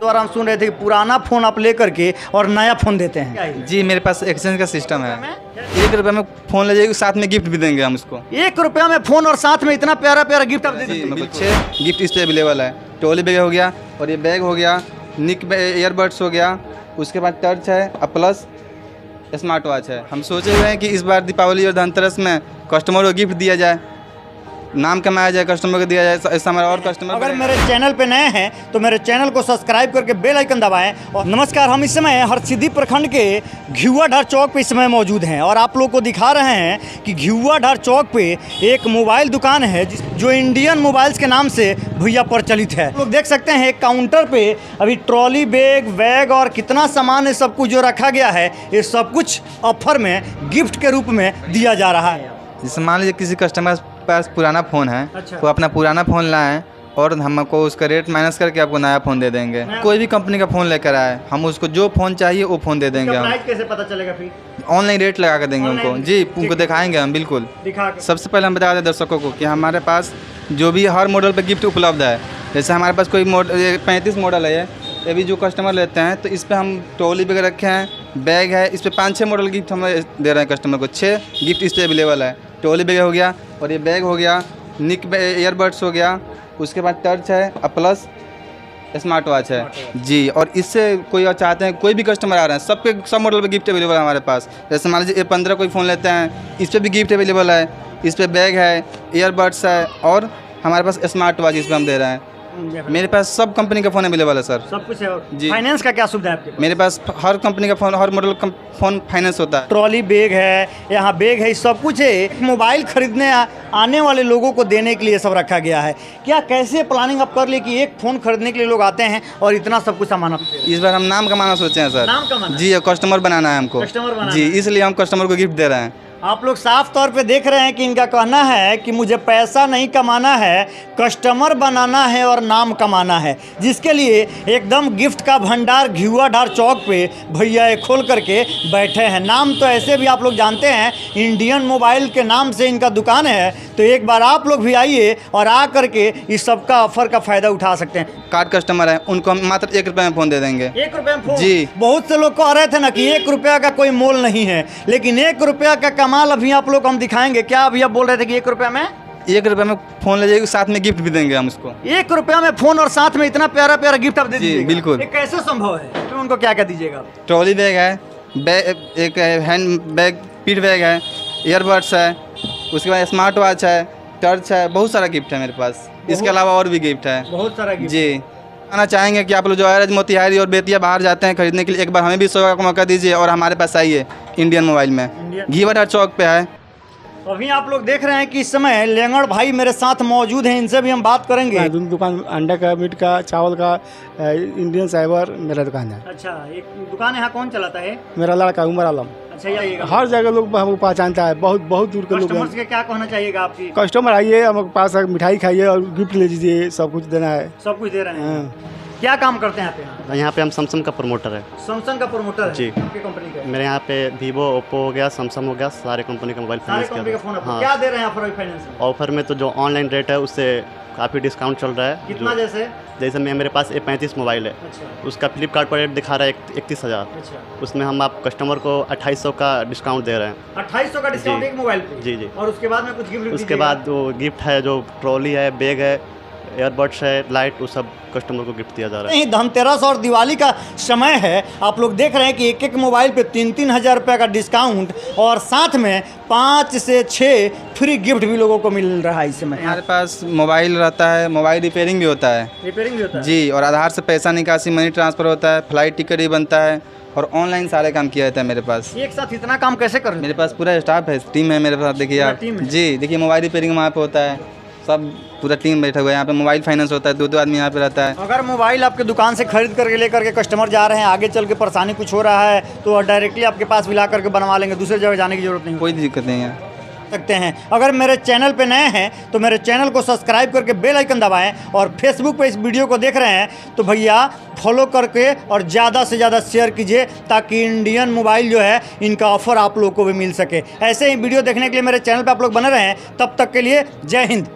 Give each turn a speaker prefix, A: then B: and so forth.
A: द्वारा हम सुन रहे थे कि पुराना फ़ोन आप लेकर के और नया फ़ोन देते हैं।
B: जी मेरे पास एक्सचेंज का सिस्टम है। 1 रुपये में फ़ोन ले जाइए, साथ में गिफ्ट भी देंगे हम उसको।
A: 1 रुपया में फ़ोन और साथ में इतना प्यारा प्यारा गिफ्ट आप दे
B: जी
A: दीजिए।
B: 6 गिफ्ट इस पे अवेलेबल है। ट्रॉली बैग हो गया और ये बैग हो गया, निक ईयरबड्स हो गया, उसके बाद टर्च है और प्लस स्मार्ट वॉच है। हम सोचे हुए हैं कि इस बार दीपावली और धनतेरस में कस्टमर को गिफ्ट दिया जाए, नाम कमाया जाए, कस्टमर को दिया जाए, ऐसा हमारा और कस्टमर।
A: अगर मेरे चैनल पे नए हैं तो मेरे चैनल को सब्सक्राइब करके बेल आइकन दबाएं। और नमस्कार, हम इस समय हरसिद्धि प्रखंड के घिउआधार चौक पे इस समय मौजूद हैं और आप लोग को दिखा रहे हैं कि घिउआधार चौक पे एक मोबाइल दुकान है जो इंडियन मोबाइल्स के नाम से भैया प्रचलित है। लोग देख सकते हैं एक काउंटर पे अभी ट्रॉली बैग और कितना सामान है, सब कुछ जो रखा गया है, ये सब कुछ ऑफर में गिफ्ट के रूप में दिया जा रहा है।
B: जैसे मान लीजिए किसी कस्टमर पास पुराना फ़ोन है,
A: अच्छा।
B: वो अपना पुराना फ़ोन लाएं और हमको उसका रेट माइनस करके आपको नया फ़ोन दे देंगे। कोई भी कंपनी का फ़ोन लेकर आए, हम उसको जो फ़ोन चाहिए वो फ़ोन दे देंगे। हम
A: प्राइस कैसे पता चलेगा फिर?
B: ऑनलाइन रेट लगा कर देंगे उनको।
A: ऑनलाइन?
B: जी,
A: ठीक
B: उनको
A: है।
B: दिखाएंगे हम बिल्कुल।
A: दिखा के।
B: सबसे पहले हम बता दें दर्शकों को कि हमारे पास जो भी हर मॉडल पे गिफ्ट उपलब्ध है। जैसे हमारे पास कोई 35 मॉडल है, ये भी जो कस्टमर लेते हैं तो इस पर हम ट्रॉली बैग रखे हैं, बैग है, इस पर 5-6 मॉडल गिफ्ट हम दे रहे हैं कस्टमर को। 6 गिफ्ट इस पर अवेलेबल है। ट्रॉली बैग हो गया और ये बैग हो गया, निक ईयरबड्स हो गया, उसके बाद टर्च है और प्लस स्मार्ट वॉच है। जी, और इससे कोई और चाहते हैं, कोई भी कस्टमर आ रहे हैं, सब मॉडल पे गिफ्ट अवेलेबल है हमारे पास। जैसे मान लीजिए A15 कोई फ़ोन लेते हैं, इस पर भी गिफ्ट अवेलेबल है, इस पर बैग है, ईयरबड्स है और हमारे पास स्मार्ट वॉच इस पर हम दे रहे हैं। मेरे पास सब कंपनी का फ़ोन अवेलेबल है सर।
A: सब कुछ है।
B: जी।
A: फाइनेंस का क्या सुविधा है आपके पास?
B: मेरे पास हर कंपनी का फ़ोन, हर मॉडल का फ़ोन फाइनेंस होता है।
A: ट्रॉली बैग है, यहाँ बैग है, सब कुछ है। मोबाइल खरीदने आने वाले लोगों को देने के लिए सब रखा गया है। क्या कैसे प्लानिंग आप कर लिए कि एक फ़ोन खरीदने के लिए लोग आते हैं और इतना सब कुछ सामान आप दे रहे हैं?
B: इस बार हम नाम कमाना सोचे हैं सर।
A: नाम कमाना?
B: जी, कस्टमर बनाना है हमको।
A: कस्टमर बनाना
B: जी,
A: है।
B: इसलिए हम कस्टमर को गिफ्ट दे रहे हैं।
A: आप लोग साफ तौर पे देख रहे हैं कि इनका कहना है कि मुझे पैसा नहीं कमाना है, कस्टमर बनाना है और नाम कमाना है, जिसके लिए एकदम गिफ्ट का भंडार घिउआधार चौक पे भैया ये खोल करके बैठे हैं। नाम तो ऐसे भी आप लोग जानते हैं, इंडियन मोबाइल के नाम से इनका दुकान है। तो एक बार आप लोग भी आइए और आ करके इस सबका ऑफर का फ़ायदा उठा सकते हैं।
B: कार्ड कस्टमर है, उनको हम मात्र 1 रुपये में फ़ोन दे देंगे।
A: 1 रुपये में फ़ोन?
B: जी।
A: बहुत से लोग कह रहे थे ना कि 1 रुपया का कोई मोल नहीं है, लेकिन 1 रुपया का कमाल अभी आप लोग हम दिखाएंगे। क्या अभी आप बोल रहे थे कि 1 रुपया में?
B: 1 रुपये में फ़ोन ले जाइए, साथ में गिफ्ट भी देंगे हम उसको।
A: 1 रुपया में फ़ोन और साथ में इतना प्यारा प्यारा गिफ्ट आप दे
B: जी,
A: दीजिएगा?
B: बिल्कुल।
A: ये कैसे संभव है? तो उनको क्या क्या दीजिएगा आप?
B: ट्रॉली बैग है, एक हैंड बैग, पीठ बैग है, ईयरबड्स है, उसके बाद स्मार्ट वॉच है, टर्च है, बहुत सारा गिफ्ट है मेरे पास। इसके अलावा और भी गिफ्ट है।
A: बहुत सारा गिफ्ट।
B: जी, आना चाहेंगे कि आप लोग जो है मोतिहारी और बेतिया बाहर जाते हैं खरीदने के लिए, एक बार हमें भी 100 का मौका दीजिए और हमारे पास आइए। इंडियन मोबाइल में घिउआधार चौक पे है।
A: अभी आप लोग देख रहे हैं कि इस समय लेंगड़ भाई मेरे साथ मौजूद हैं, इनसे भी हम बात करेंगे।
C: दुकान अंडा का, मीट का, चावल का, इंडियन साइबर मेरा दुकान है।
A: अच्छा, एक दुकान यहाँ कौन चलाता है?
C: मेरा लड़का उमर आलम।
A: अच्छा, ये
C: हर जगह लोग हमको पहचानता है, बहुत बहुत दूर के लोग
A: कस्टमर्स
C: हैं।
A: के क्या कहना चाहिएगा आपकी?
C: कस्टमर आइए, हमारे पास मिठाई खाइए और गिफ्ट ले लीजिए, सब कुछ देना है।
A: सब कुछ दे रहे हैं।
C: हाँ।
A: क्या काम करते हैं आप यहाँ?
D: यहाँ पे हम सैमसंग का प्रमोटर है।
A: सैमसंग का प्रमोटर है?
D: जी।
A: आपकी कंपनी का?
D: मेरे यहाँ पे वीवो, ओप्पो हो गया, सैमसंग हो गया, सारे कंपनी का मोबाइल
A: सारे
D: फाइनेंस
A: कंपनी का फोन
D: किया।
A: आपको क्या दे रहे हैं ऑफर फाइनेंस में?
D: ऑफर में तो जो ऑनलाइन रेट है उससे काफ़ी डिस्काउंट चल रहा है।
A: कितना जैसे?
D: जैसे मेरे पास A35 मोबाइल है,
A: अच्छा।
D: उसका फ्लिपकार्ट पर रेट दिखा रहा है 31,000।
A: अच्छा,
D: उसमें हम आप कस्टमर को 2800 का डिस्काउंट दे रहे हैं।
A: 2800 का डिस्काउंट
D: जी।
A: एक मोबाइल पे?
D: जी जी।
A: और उसके बाद में कुछ गिफ्ट?
D: उसके बाद वो गिफ्ट है, जो ट्रॉली है, बैग है, एयरबड्स है, लाइट, वो सब कस्टमर को गिफ्ट दिया जा रहा है।
A: नहीं, धनतेरस और दिवाली का समय है। आप लोग देख रहे हैं कि एक एक मोबाइल पे 3-3 हज़ार रुपये का डिस्काउंट और साथ में 5 से 6 फ्री गिफ्ट भी लोगों को मिल रहा है इस समय।
B: हमारे पास मोबाइल रहता है, मोबाइल रिपेयरिंग भी होता है।
A: रिपेयरिंग भी होता है?
B: जी, और आधार से पैसा निकासी, मनी ट्रांसफ़र होता है, फ्लाइट टिकट भी बनता है और ऑनलाइन सारे काम किया जाता है मेरे पास।
A: एक साथ इतना काम कैसे कर रहे
B: मेरे पास पूरा स्टाफ है, टीम है मेरे पास। देखिए
A: पूरा
B: आप।
A: टीम है?
B: जी, देखिए मोबाइल रिपेयरिंग वहाँ पे होता है, सब पूरा टीम बैठा हुआ है यहाँ पे। मोबाइल फाइनेंस होता है, 2-2 आदमी यहाँ पे रहता है।
A: अगर मोबाइल आपके दुकान से खरीद करके लेकर के कस्टमर जा रहे हैं, आगे चल के परेशानी कुछ हो रहा है तो डायरेक्टली आपके पास भी ला करके बनवा लेंगे, दूसरे जगह जाने की जरूरत नहीं
B: कोई दिक्कत नहीं है।
A: सकते हैं। अगर मेरे चैनल पे नए हैं तो मेरे चैनल को सब्सक्राइब करके बेल आइकन दबाएं और फेसबुक पे इस वीडियो को देख रहे हैं तो भैया फॉलो करके और ज़्यादा से ज़्यादा शेयर कीजिए ताकि इंडियन मोबाइल जो है इनका ऑफर आप लोग को भी मिल सके। ऐसे ही वीडियो देखने के लिए मेरे चैनल पे आप लोग बने रहें। तब तक के लिए जय हिंद।